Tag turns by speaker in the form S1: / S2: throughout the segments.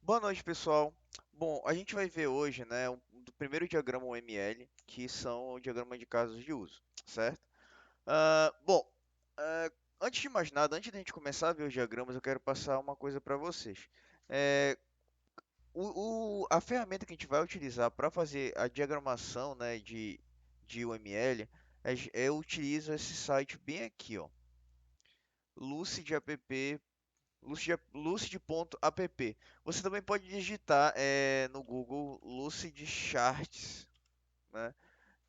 S1: Boa noite, pessoal. Bom, a gente vai ver hoje, né, do primeiro diagrama UML, que são o diagrama de casos de uso, certo? Bom, ah, antes de mais nada, antes de a gente começar a ver os diagramas, eu quero passar uma coisa para vocês. É, a ferramenta que a gente vai utilizar para fazer a diagramação, né, de UML, eu utilizo esse site bem aqui, ó, lucidapp lucid.app. Você também pode digitar no Google Lucid Charts, né?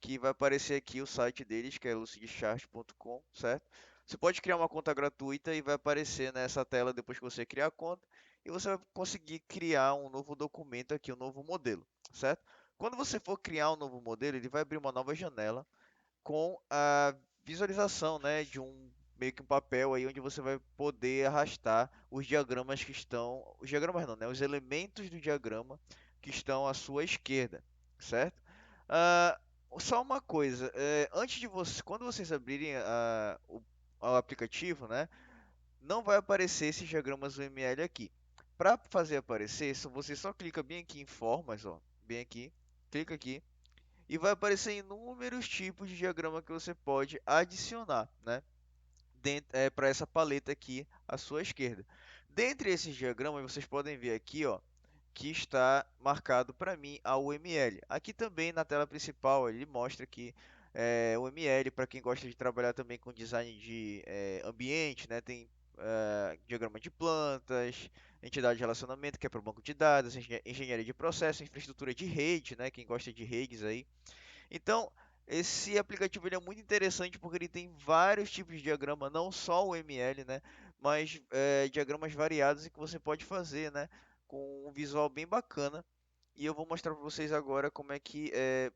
S1: Que vai aparecer aqui o site deles, que é lucidcharts.com, certo? Você pode criar uma conta gratuita e vai aparecer nessa tela depois que você criar a conta. E você vai conseguir criar um novo documento aqui, um novo modelo, certo? Quando você for criar um novo modelo, ele vai abrir uma nova janela com a visualização, né, de um meio que um papel aí onde você vai poder arrastar os diagramas que estão, os diagramas não, né, os elementos do diagrama que estão à sua esquerda, certo? Ah, Só uma coisa, antes de você, quando vocês abrirem o aplicativo, né, não vai aparecer esses diagramas UML aqui. Para fazer aparecer, você só clica bem aqui em formas, ó, bem aqui, clica aqui e vai aparecer inúmeros tipos de diagrama que você pode adicionar, né? Para essa paleta aqui à sua esquerda. Dentre esses diagramas, vocês podem ver aqui, ó, que está marcado para mim a UML. Aqui também na tela principal ele mostra que o ML, para quem gosta de trabalhar também com design de ambiente, né? Tem diagrama de plantas, entidade de relacionamento, que é para o banco de dados, engenharia de processo, infraestrutura de rede, né? Quem gosta de redes aí. Então, esse aplicativo ele é muito interessante porque ele tem vários tipos de diagrama, não só o ML, né? Mas diagramas variados e que você pode fazer, né? Com um visual bem bacana. E eu vou mostrar para vocês agora como é que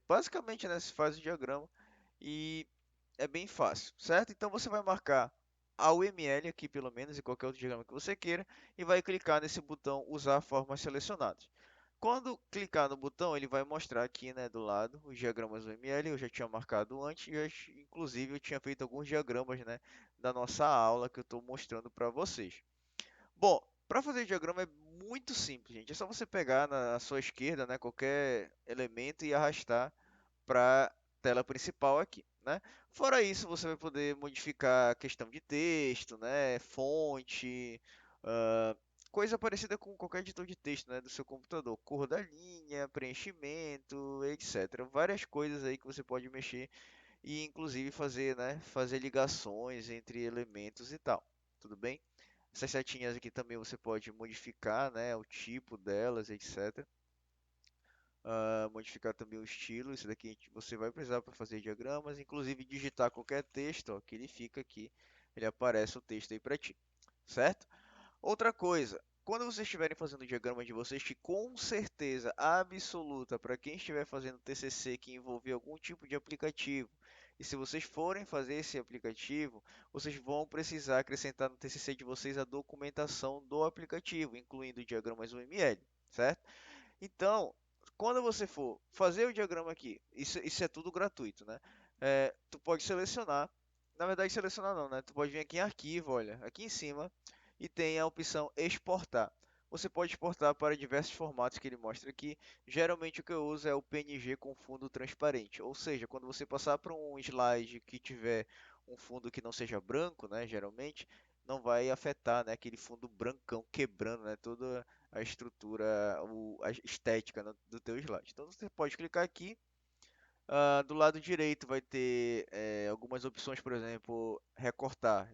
S1: basicamente, né, se faz o diagrama e é bem fácil, certo? Então você vai marcar a UML aqui pelo menos e qualquer outro diagrama que você queira e vai clicar nesse botão usar formas selecionadas. Quando clicar no botão, ele vai mostrar aqui, né, do lado os diagramas UML. Eu já tinha marcado antes, inclusive eu tinha feito alguns diagramas, né, da nossa aula que eu estou mostrando para vocês. Bom, para fazer diagrama é muito simples, gente. É só você pegar na sua esquerda, né, qualquer elemento e arrastar para a tela principal aqui, né? Fora isso, você vai poder modificar a questão de texto, né, fonte, ah, coisa parecida com qualquer editor de texto, né, do seu computador, cor da linha, preenchimento, etc. Várias coisas aí que você pode mexer e inclusive fazer, né, fazer ligações entre elementos e tal. Tudo bem? Essas setinhas aqui também você pode modificar, né, o tipo delas, etc. Modificar também o estilo. Isso daqui você vai precisar para fazer diagramas, inclusive digitar qualquer texto, ó, que ele fica aqui, ele aparece o texto aí para ti, certo? Outra coisa, quando vocês estiverem fazendo o diagrama de vocês, que com certeza absoluta para quem estiver fazendo TCC que envolver algum tipo de aplicativo, e se vocês forem fazer esse aplicativo, vocês vão precisar acrescentar no TCC de vocês a documentação do aplicativo, incluindo diagramas UML, certo? Então, quando você for fazer o diagrama aqui, isso é tudo gratuito, né? Tu pode selecionar, na verdade selecionar não, né? Tu pode vir aqui em arquivo, olha, aqui em cima, e tem a opção exportar. Você pode exportar para diversos formatos que ele mostra aqui. Geralmente o que eu uso é o PNG com fundo transparente, ou seja, quando você passar para um slide que tiver um fundo que não seja branco, né, geralmente, não vai afetar, né, aquele fundo brancão quebrando, né, toda a estrutura, a estética do teu slide. Então você pode clicar aqui, do lado direito vai ter algumas opções, por exemplo, recortar,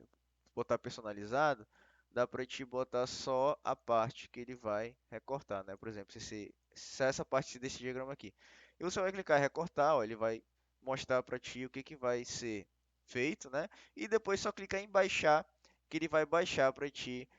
S1: botar personalizado, dá para te botar só a parte que ele vai recortar, né? Por exemplo, se essa parte desse diagrama aqui. E você vai clicar em recortar, ó, ele vai mostrar para ti o que, que vai ser feito, né? E depois só clicar em baixar, que ele vai baixar para ti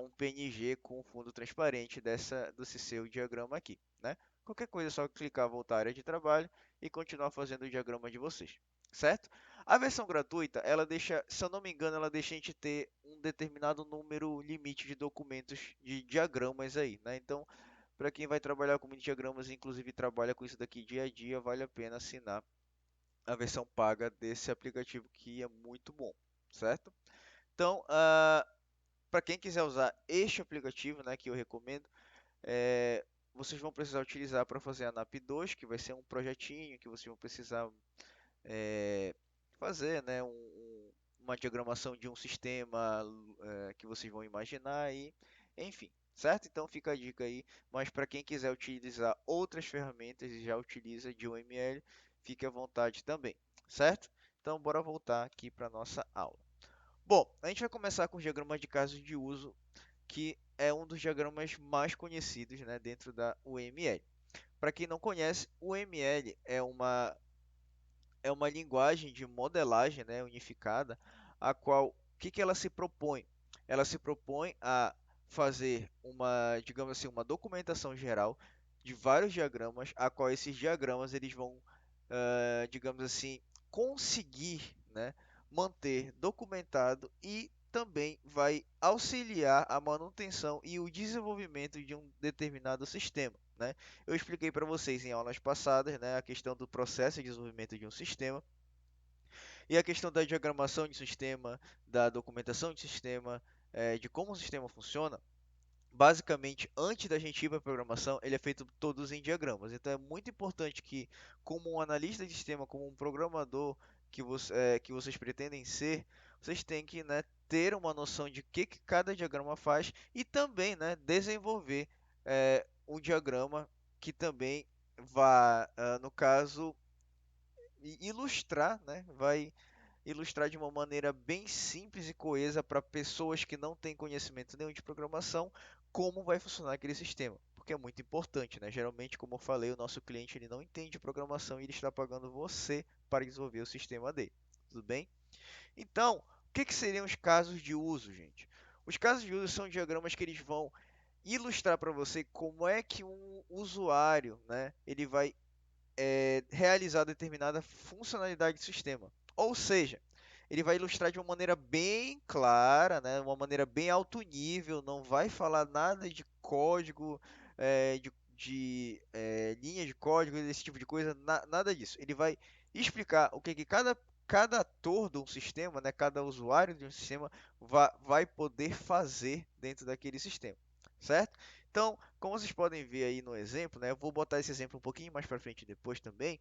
S1: um PNG com fundo transparente desse seu diagrama aqui, né? Qualquer coisa é só clicar voltar à área de trabalho e continuar fazendo o diagrama de vocês, certo? A versão gratuita, ela deixa, se eu não me engano, ela deixa a gente ter um determinado número limite de documentos, de diagramas aí, né? Então, para quem vai trabalhar com muitos diagramas, inclusive trabalha com isso daqui dia a dia, vale a pena assinar a versão paga desse aplicativo que é muito bom, certo? Então, para quem quiser usar este aplicativo, né, que eu recomendo, é, vocês vão precisar utilizar para fazer a NAP2, que vai ser um projetinho que vocês vão precisar é, fazer, né, uma diagramação de um sistema que vocês vão imaginar e, enfim, certo? Então fica a dica aí, mas para quem quiser utilizar outras ferramentas e já utiliza de UML, fique à vontade também, certo? Então bora voltar aqui para nossa aula. Bom, a gente vai começar com o diagrama de casos de uso, que é um dos diagramas mais conhecidos, né, dentro da UML. Para quem não conhece, o UML é uma linguagem de modelagem, né, unificada, a qual o que, que ela se propõe? Ela se propõe a fazer uma, digamos assim, uma documentação geral de vários diagramas, a qual esses diagramas eles vão, digamos assim, conseguir, né, manter documentado e também vai auxiliar a manutenção e o desenvolvimento de um determinado sistema, né? Eu expliquei para vocês em aulas passadas, né, a questão do processo de desenvolvimento de um sistema e a questão da diagramação de sistema, da documentação de sistema, de como o sistema funciona. Basicamente, antes da gente ir para a programação, ele é feito todos em diagramas. Então, é muito importante que, como um analista de sistema, como um programador que vocês pretendem ser, vocês têm que, né, ter uma noção de que cada diagrama faz e também, né, desenvolver um diagrama que também vá, no caso, ilustrar, né, vai ilustrar de uma maneira bem simples e coesa para pessoas que não têm conhecimento nenhum de programação, como vai funcionar aquele sistema. Porque é muito importante, né? Geralmente, como eu falei, o nosso cliente ele não entende programação e ele está pagando você para desenvolver o sistema dele. Tudo bem? Então, o que seriam os casos de uso, gente? Os casos de uso são diagramas que eles vão ilustrar para você como é que um usuário, né, ele vai realizar determinada funcionalidade do sistema. Ou seja, ele vai ilustrar de uma maneira bem clara, né, uma maneira bem alto nível, não vai falar nada de código, de linha de código, esse tipo de coisa, nada disso. Ele vai explicar o que cada ator de um sistema, né, cada usuário de um sistema vai poder fazer dentro daquele sistema, certo? Então, como vocês podem ver aí no exemplo, né, eu vou botar esse exemplo um pouquinho mais para frente depois também.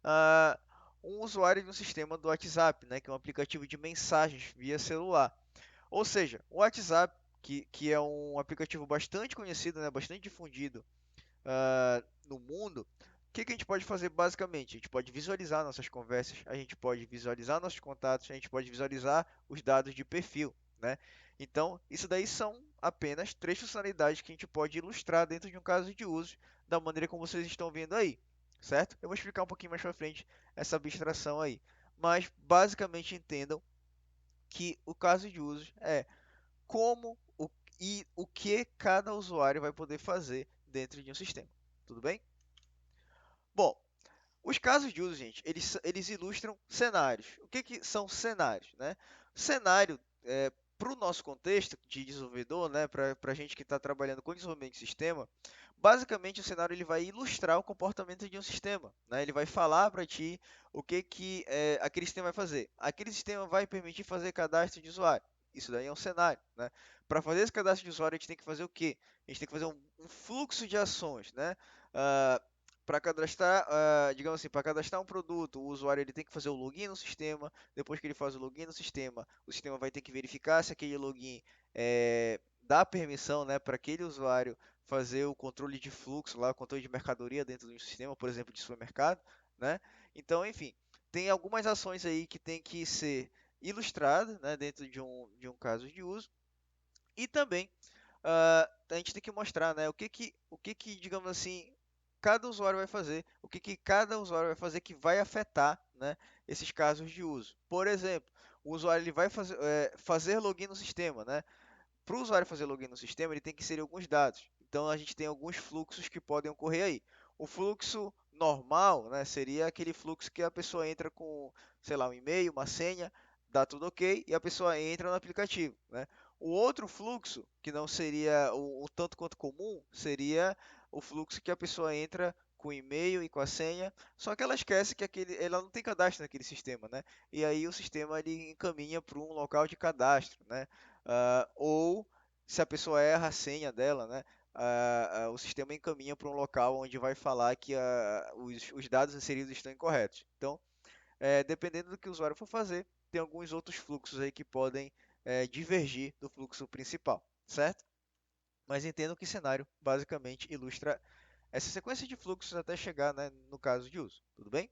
S1: ah, um usuário de um sistema do WhatsApp, né, que é um aplicativo de mensagens via celular. Ou seja, o WhatsApp, que é um aplicativo bastante conhecido, né, bastante difundido no mundo, o que a gente pode fazer basicamente? A gente pode visualizar nossas conversas, a gente pode visualizar nossos contatos, a gente pode visualizar os dados de perfil, né? Então, isso daí são apenas três funcionalidades que a gente pode ilustrar dentro de um caso de uso, da maneira como vocês estão vendo aí, certo? Eu vou explicar um pouquinho mais para frente essa abstração aí, mas basicamente entendam que o caso de uso é como e o que cada usuário vai poder fazer dentro de um sistema. Tudo bem? Bom, os casos de uso, gente, eles ilustram cenários. O que são cenários, né? Cenário, para o nosso contexto de desenvolvedor, né, para a gente que está trabalhando com desenvolvimento de sistema, basicamente o cenário ele vai ilustrar o comportamento de um sistema, né? Ele vai falar para ti o que aquele sistema vai fazer. Aquele sistema vai permitir fazer cadastro de usuário. Isso daí é um cenário, né? Para fazer esse cadastro de usuário, a gente tem que fazer o quê? A gente tem que fazer um fluxo de ações, né? Ah, para cadastrar, digamos assim, para cadastrar um produto, o usuário ele tem que fazer o login no sistema. Depois que ele faz o login no sistema, o sistema vai ter que verificar se aquele login dá permissão, né, para aquele usuário fazer o controle de fluxo lá, o controle de mercadoria dentro do sistema, por exemplo, de supermercado, né? Então, enfim, tem algumas ações aí que tem que ser ilustradas, né, dentro de um caso de uso. E também a gente tem que mostrar, né, o que que, digamos assim, cada usuário vai fazer, o que que cada usuário vai fazer que vai afetar, né, esses casos de uso. Por exemplo, o usuário ele vai fazer login no sistema, né? Para o usuário fazer login no sistema, ele tem que inserir alguns dados. Então a gente tem alguns fluxos que podem ocorrer aí. O fluxo normal, né, seria aquele fluxo que a pessoa entra com, sei lá, um e-mail, uma senha, dá tudo ok e a pessoa entra no aplicativo, né? O outro fluxo, que não seria o tanto quanto comum, seria o fluxo que a pessoa entra com o e-mail e com a senha, só que ela esquece que ela não tem cadastro naquele sistema, né? E aí o sistema ele encaminha para um local de cadastro, né? Ou se a pessoa erra a senha dela, né? o sistema encaminha para um local onde vai falar que os dados inseridos estão incorretos. Então, dependendo do que o usuário for fazer, tem alguns outros fluxos aí que podem divergir do fluxo principal, certo? Mas entendo que o cenário basicamente ilustra essa sequência de fluxos até chegar, né, no caso de uso, tudo bem?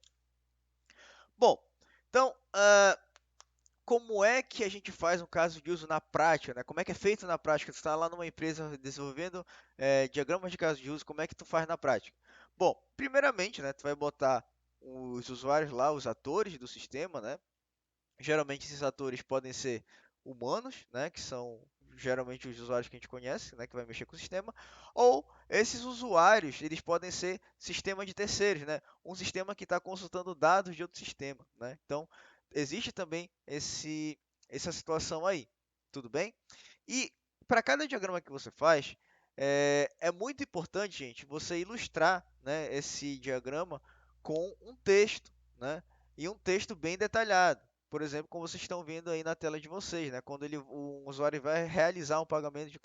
S1: Bom, então, como é que a gente faz um caso de uso na prática, né? Como é que é feito na prática? Tu está lá numa empresa desenvolvendo diagramas de caso de uso, como é que tu faz na prática? Bom, primeiramente, né, tu vai botar os usuários lá, os atores do sistema, né? Geralmente esses atores podem ser humanos, né, que são geralmente os usuários que a gente conhece, né, que vai mexer com o sistema, ou esses usuários, eles podem ser sistema de terceiros, né, um sistema que está consultando dados de outro sistema, né. Então, existe também essa situação aí, tudo bem? E para cada diagrama que você faz, é muito importante, gente, você ilustrar, né, esse diagrama com um texto, né, e um texto bem detalhado. Por exemplo, como vocês estão vendo aí na tela de vocês, né? Quando o usuário vai realizar um pagamento de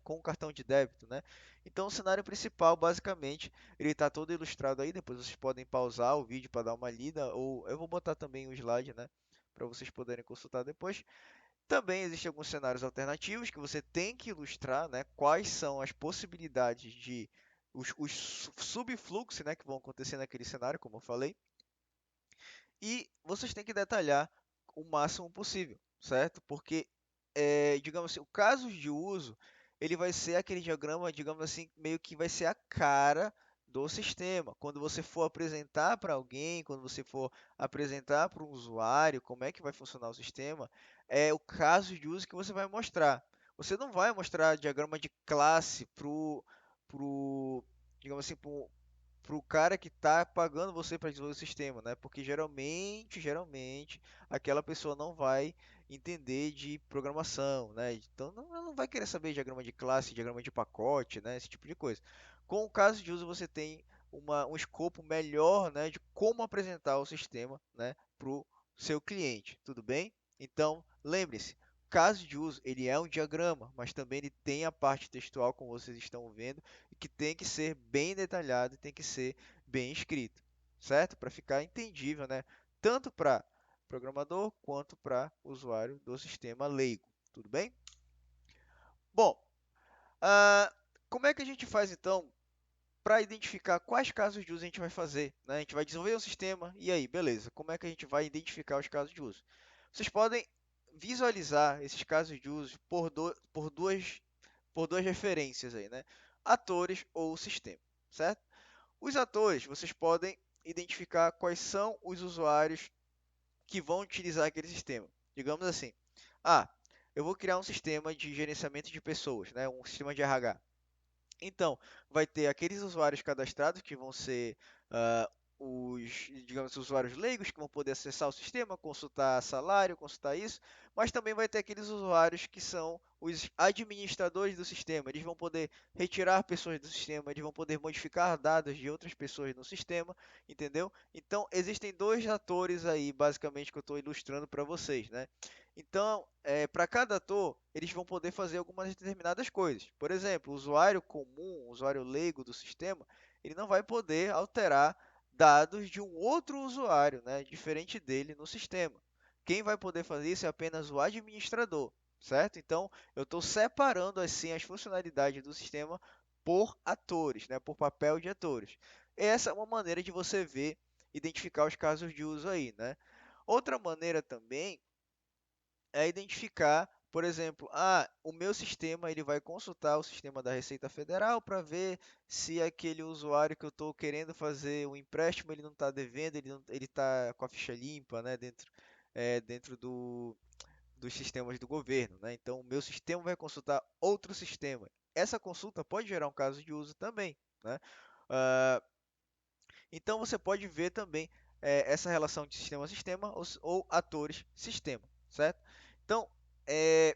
S1: com o cartão de débito, né? Então, o cenário principal, basicamente, ele está todo ilustrado aí. Depois vocês podem pausar o vídeo para dar uma lida, ou eu vou botar também o slide, né? Para vocês poderem consultar depois. Também existem alguns cenários alternativos que você tem que ilustrar, né? Quais são as possibilidades de os subfluxos, né, que vão acontecer naquele cenário, como eu falei. E vocês têm que detalhar o máximo possível, certo? Porque, digamos assim, o caso de uso, ele vai ser aquele diagrama, digamos assim, meio que vai ser a cara do sistema. Quando você for apresentar para alguém, quando você for apresentar para um usuário como é que vai funcionar o sistema, é o caso de uso que você vai mostrar. Você não vai mostrar diagrama de classe digamos assim, para o cara que está pagando você para desenvolver o sistema, né? Porque geralmente, aquela pessoa não vai entender de programação, né? Então não vai querer saber de diagrama de classe, diagrama de pacote, né? Esse tipo de coisa. Com o caso de uso, você tem um escopo melhor, né? De como apresentar o sistema, né? Para o seu cliente, tudo bem? Então, lembre-se, caso de uso, ele é um diagrama, mas também ele tem a parte textual, como vocês estão vendo, que tem que ser bem detalhado e tem que ser bem escrito, certo? Para ficar entendível, né? Tanto para programador quanto para usuário do sistema leigo, tudo bem? Bom, ah, como é que a gente faz então para identificar quais casos de uso a gente vai fazer, né? A gente vai desenvolver um sistema e aí, beleza? Como é que a gente vai identificar os casos de uso? Vocês podem visualizar esses casos de uso por duas referências aí, né? Atores ou sistema, certo? Os atores, vocês podem identificar quais são os usuários que vão utilizar aquele sistema. Digamos assim, eu vou criar um sistema de gerenciamento de pessoas, né? Um sistema de RH. Então, vai ter aqueles usuários cadastrados que vão ser ah, digamos, usuários leigos que vão poder acessar o sistema, consultar salário, consultar isso, mas também vai ter aqueles usuários que são os administradores do sistema. Eles vão poder retirar pessoas do sistema, eles vão poder modificar dados de outras pessoas no sistema, entendeu? Então, existem dois atores aí, basicamente, que eu estou ilustrando para vocês, né? Então, para cada ator, eles vão poder fazer algumas determinadas coisas. Por exemplo, o usuário comum, o usuário leigo do sistema, ele não vai poder alterar dados de um outro usuário, né, diferente dele no sistema. Quem vai poder fazer isso é apenas o administrador, certo? Então, eu estou separando assim as funcionalidades do sistema por atores, né, por papel de atores. Essa é uma maneira de você ver, identificar os casos de uso aí, né? Outra maneira também é identificar, por exemplo, o meu sistema ele vai consultar o sistema da Receita Federal para ver se aquele usuário que eu estou querendo fazer o empréstimo ele não está devendo, ele está com a ficha limpa, né, dentro dos sistemas do governo, né? Então, o meu sistema vai consultar outro sistema. Essa consulta pode gerar um caso de uso também, né? Ah, então, você pode ver também essa relação de sistema a sistema ou atores sistema, certo? Então, é,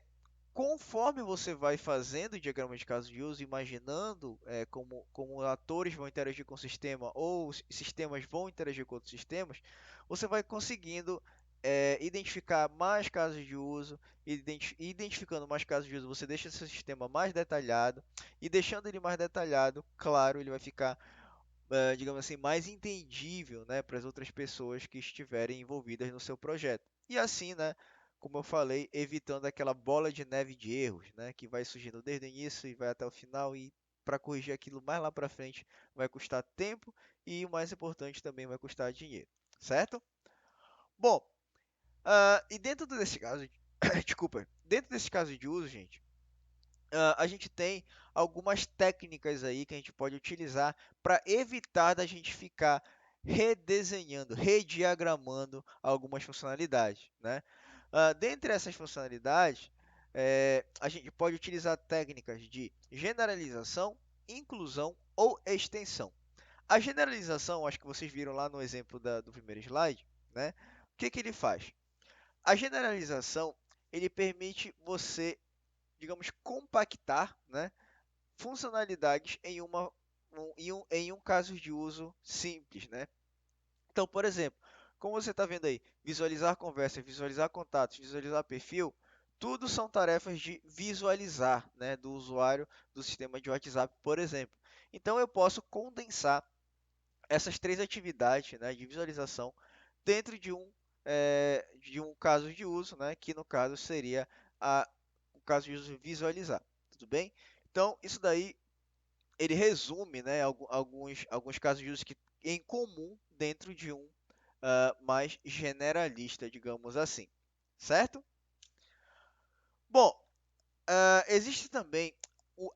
S1: conforme você vai fazendo o diagrama de caso de uso, imaginando como atores vão interagir com o sistema ou os sistemas vão interagir com outros sistemas, você vai conseguindo identificar mais casos de uso, identificando mais casos de uso, você deixa seu sistema mais detalhado, e deixando ele mais detalhado, claro, ele vai ficar, digamos assim, mais entendível, né, para as outras pessoas que estiverem envolvidas no seu projeto. E assim, né, como eu falei, evitando aquela bola de neve de erros, né, que vai surgindo desde o início e vai até o final, e para corrigir aquilo mais lá para frente vai custar tempo e o mais importante também vai custar dinheiro, certo? Bom, e dentro desse caso, desculpa, dentro desse caso de uso, gente, a gente tem algumas técnicas aí que a gente pode utilizar para evitar da gente ficar redesenhando, rediagramando algumas funcionalidades, né? Dentre essas funcionalidades, a gente pode utilizar técnicas de generalização, inclusão ou extensão. A generalização, acho que vocês viram lá no exemplo do primeiro slide, né? O que que ele faz? A generalização, ele permite você, digamos, compactar, né, funcionalidades em um caso de uso simples, né? Então, por exemplo, como você está vendo aí, visualizar conversa, visualizar contatos, visualizar perfil, tudo são tarefas de visualizar, né, do usuário do sistema de WhatsApp, por exemplo. Então, eu posso condensar essas três atividades, né, de visualização dentro de um caso de uso, né, que no caso seria o caso de uso visualizar, tudo bem? Então, isso daí ele resume, né, alguns casos de uso que em comum dentro de um mais generalista, digamos assim, certo? Bom, existe também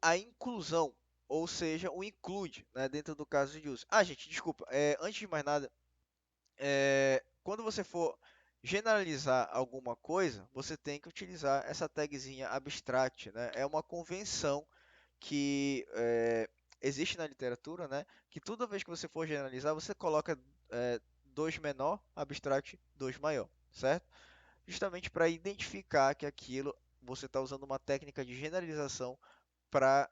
S1: a inclusão, ou seja, o include, né, dentro do caso de uso. Ah, gente, desculpa, antes de mais nada, quando você for generalizar alguma coisa, você tem que utilizar essa tagzinha abstract, né? É uma convenção que existe na literatura, né? Que toda vez que você for generalizar, você coloca 2 menor, abstract 2 maior, certo? Justamente para identificar que aquilo você está usando uma técnica de generalização para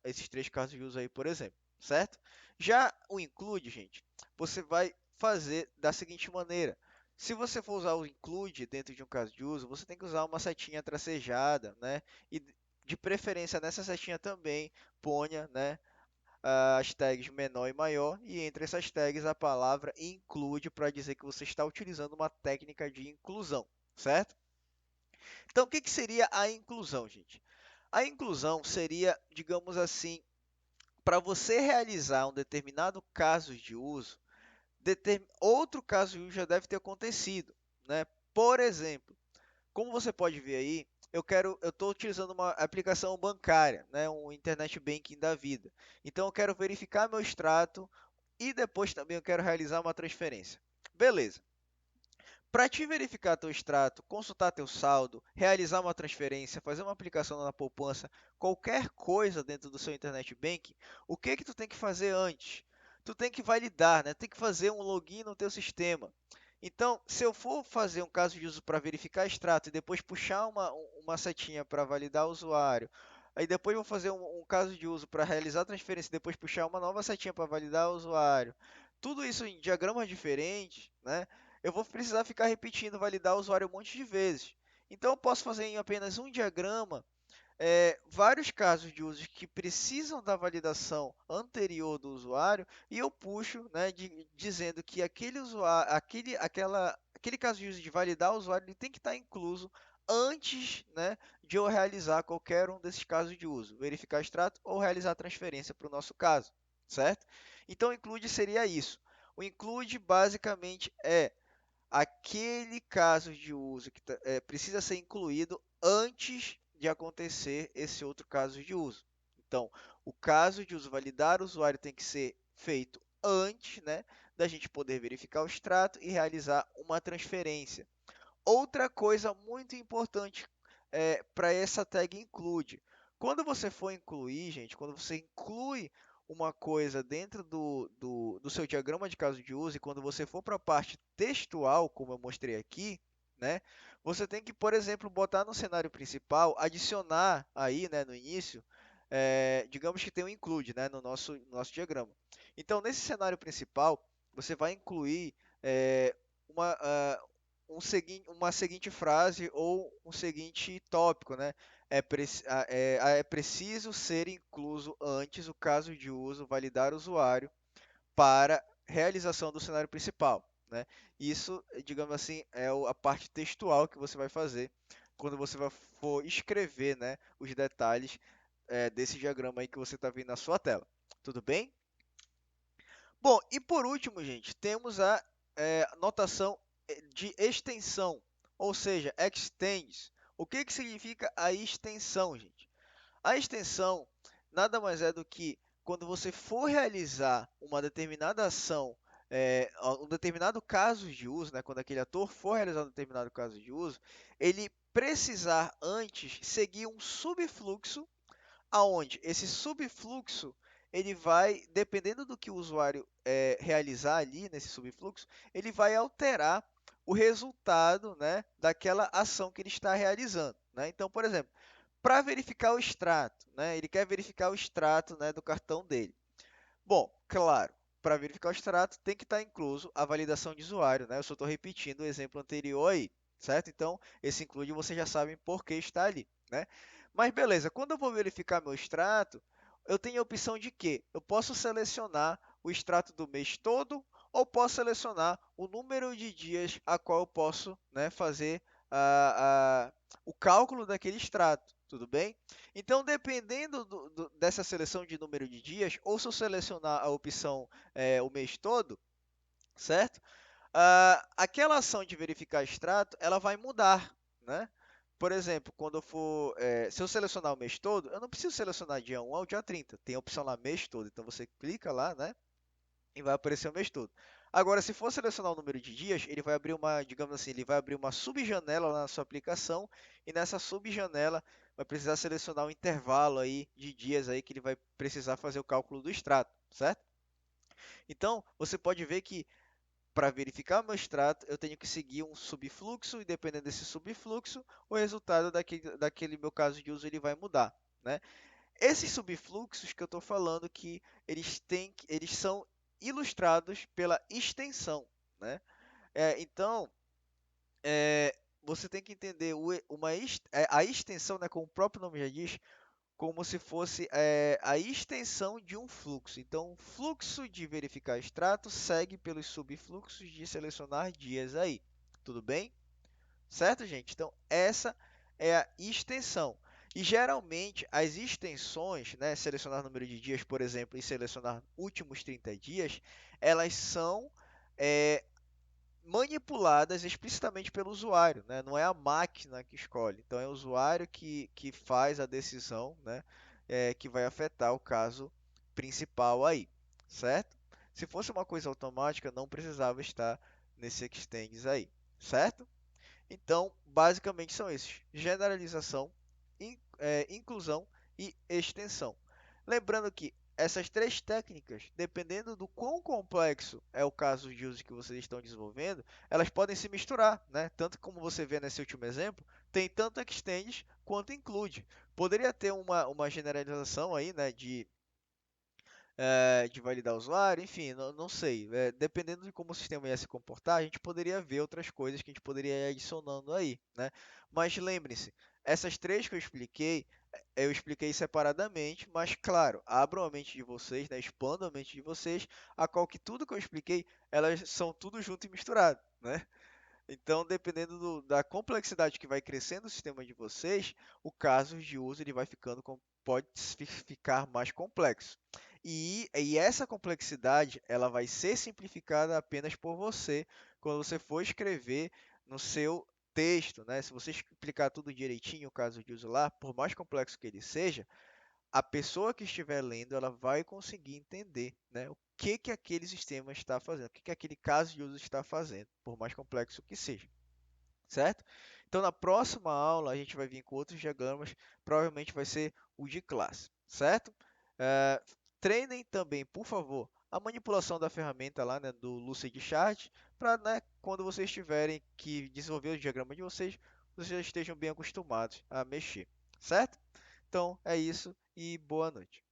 S1: esses três casos de uso aí, por exemplo, certo? Já o include, gente, você vai fazer da seguinte maneira. Se você for usar o include dentro de um caso de uso, você tem que usar uma setinha tracejada, né? E de preferência nessa setinha também ponha, né, as tags menor e maior, e entre essas tags a palavra include para dizer que você está utilizando uma técnica de inclusão, certo? Então, o que que seria a inclusão, gente? A inclusão seria, digamos assim, para você realizar um determinado caso de uso, outro caso de uso já deve ter acontecido, né? Por exemplo, como você pode ver aí, eu estou utilizando uma aplicação bancária, né? Um internet banking da vida. Então, eu quero verificar meu extrato e depois também eu quero realizar uma transferência. Beleza. Para te verificar teu extrato, consultar teu saldo, realizar uma transferência, fazer uma aplicação na poupança, qualquer coisa dentro do seu internet banking, o que que tu tem que fazer antes? Tu tem que validar, né? Tem que fazer um login no teu sistema. Então, se eu for fazer um caso de uso para verificar extrato e depois puxar uma setinha para validar o usuário, aí depois vou fazer um caso de uso para realizar a transferência e depois puxar uma nova setinha para validar o usuário, tudo isso em diagramas diferentes, né? Eu vou precisar ficar repetindo validar o usuário um monte de vezes. Então, eu posso fazer em apenas um diagrama vários casos de uso que precisam da validação anterior do usuário e eu puxo, né, dizendo que aquele usuário, aquele caso de uso de validar o usuário ele tem que estar incluso antes, né, de eu realizar qualquer um desses casos de uso, verificar extrato ou realizar transferência para o nosso caso, certo? Então, o include seria isso. O include basicamente é aquele caso de uso que precisa ser incluído antes de acontecer esse outro caso de uso. Então, o caso de uso validar o usuário tem que ser feito antes, né, da gente poder verificar o extrato e realizar uma transferência. Outra coisa muito importante para essa tag include. Quando você for incluir, gente, quando você inclui uma coisa dentro do seu diagrama de caso de uso, e quando você for para a parte textual, como eu mostrei aqui, né, você tem que, por exemplo, botar no cenário principal, adicionar aí, né, no início, digamos que tem um include, né, no nosso diagrama. Então, nesse cenário principal, você vai incluir uma, uma seguinte frase ou um seguinte tópico, né? É preciso ser incluso antes o caso de uso validar o usuário para realização do cenário principal, né? Isso, digamos assim, é a parte textual que você vai fazer quando você for escrever, né, os detalhes desse diagrama aí que você está vendo na sua tela. Tudo bem? Bom, e por último, gente, temos a notação de extensão, ou seja, extends. O que que significa a extensão, gente? A extensão nada mais é do que quando você for realizar uma determinada ação, um determinado caso de uso, né, quando aquele ator for realizar um determinado caso de uso, ele precisar antes seguir um subfluxo aonde esse subfluxo ele vai, dependendo do que o usuário realizar ali nesse subfluxo, ele vai alterar o resultado, né, daquela ação que ele está realizando, né? Então, por exemplo, para verificar o extrato, né, ele quer verificar o extrato, né, do cartão dele. Bom, claro, para verificar o extrato tem que estar incluso a validação de usuário, né? Eu só estou repetindo o exemplo anterior aí, certo? Então, esse include vocês já sabem por que está ali, né? Mas beleza, quando eu vou verificar meu extrato, eu tenho a opção de quê? Eu posso selecionar o extrato do mês todo ou posso selecionar o número de dias a qual eu posso, né, fazer o cálculo daquele extrato, tudo bem? Então, dependendo dessa seleção de número de dias, ou se eu selecionar a opção o mês todo, certo? Aquela ação de verificar extrato, ela vai mudar, né? Por exemplo, quando eu for, se eu selecionar o mês todo, eu não preciso selecionar dia 1 ao dia 30. Tem a opção lá mês todo, então você clica lá, né? E vai aparecer o mês todo. Agora, se for selecionar o número de dias, ele vai abrir uma, digamos assim, ele vai abrir uma subjanela na sua aplicação e nessa subjanela vai precisar selecionar um intervalo aí de dias aí que ele vai precisar fazer o cálculo do extrato, certo? Então, você pode ver que para verificar o meu extrato, eu tenho que seguir um subfluxo e dependendo desse subfluxo, o resultado daquele meu caso de uso ele vai mudar, né? Esses subfluxos que eu estou falando que eles são ilustrados pela extensão, né? Então, você tem que entender a extensão, né, como o próprio nome já diz, como se fosse a extensão de um fluxo. Então, o fluxo de verificar extrato segue pelos subfluxos de selecionar dias aí. Tudo bem? Certo, gente? Então, essa é a extensão. E geralmente as extensões, né, selecionar número de dias, por exemplo, e selecionar últimos 30 dias, elas são é, manipuladas explicitamente pelo usuário, né? Não é a máquina que escolhe. Então, é o usuário que faz a decisão, né, que vai afetar o caso principal aí, certo? Se fosse uma coisa automática, não precisava estar nesse extends aí, certo? Então, basicamente são esses: generalização, inclusão e extensão. Lembrando que essas três técnicas, dependendo do quão complexo é o caso de uso que vocês estão desenvolvendo, elas podem se misturar, né? Tanto como você vê nesse último exemplo, tem tanto extends quanto include. Poderia ter uma generalização aí, né, de validar o usuário, enfim, não sei. Dependendo de como o sistema ia se comportar, a gente poderia ver outras coisas que a gente poderia ir adicionando aí, né? Mas lembre-se, essas três que eu expliquei separadamente, mas claro, abram a mente de vocês, né? Expandam a mente de vocês, a qual que tudo que eu expliquei, elas são tudo junto e misturado, né? Então, dependendo da complexidade que vai crescendo o sistema de vocês, o caso de uso ele vai ficando pode ficar mais complexo. E essa complexidade ela vai ser simplificada apenas por você quando você for escrever no seu texto, né? Se você explicar tudo direitinho, o caso de uso lá, por mais complexo que ele seja, a pessoa que estiver lendo, ela vai conseguir entender, né, o que que aquele sistema está fazendo, o que que aquele caso de uso está fazendo, por mais complexo que seja, certo? Então, na próxima aula, a gente vai vir com outros diagramas, provavelmente vai ser o de classe, certo? Eh, Treinem também, por favor, a manipulação da ferramenta lá, né, do Lucidchart, para, né, quando vocês tiverem que desenvolver o diagrama de vocês, vocês já estejam bem acostumados a mexer, certo? Então, é isso e boa noite.